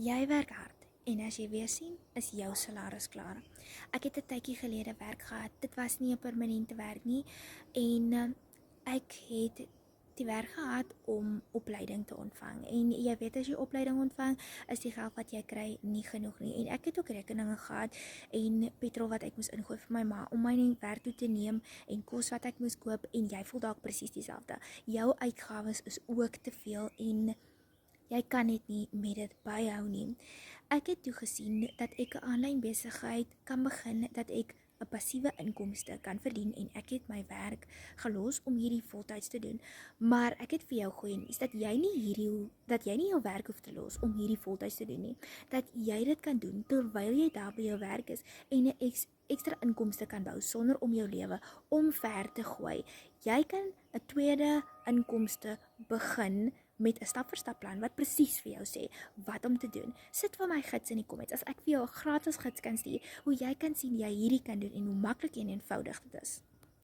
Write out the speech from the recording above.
Jy werk hard en as jy weer sien, is jou salaris klaar. Ek het 'n tydjie gelede werk gehad. Dit was nie 'n permanente werk nie en ek het die werk gehad om opleiding te ontvang. En jy weet as jy opleiding ontvang, is die geld wat jy kry nie genoeg nie. En ek het ook rekeninge gehad en petrol wat ek moes ingooi vir my ma om my nie werk toe te neem en kos wat ek moes koop en jy voel dalk presies dieselfde. Jou uitgawes is ook te veel en jy kan net nie met dit byhou nie. Ek het toe gesien dat ek 'n aanlyn besigheid kan begin, dat ek 'n passiewe inkomste kan verdien en ek het my werk gelos om hierdie voltyds te doen. Maar ek het vir jou goeie nuus dat jy nie jou werk hoef te los om hierdie voltyds te doen nie. Dat jy dit kan doen terwyl jy daar by jou werk is en 'n ekstra inkomste kan bou sonder om jou lewe omver te gooi. Jy kan 'n tweede inkomste begin met 'n stap-vir-stap plan wat presies vir jou sê wat om te doen. Sit vir my gids in die comments as ek vir jou 'n gratis gids kan stuur hoe jy kan sien jy hierdie kan doen en hoe maklik en eenvoudig dit is.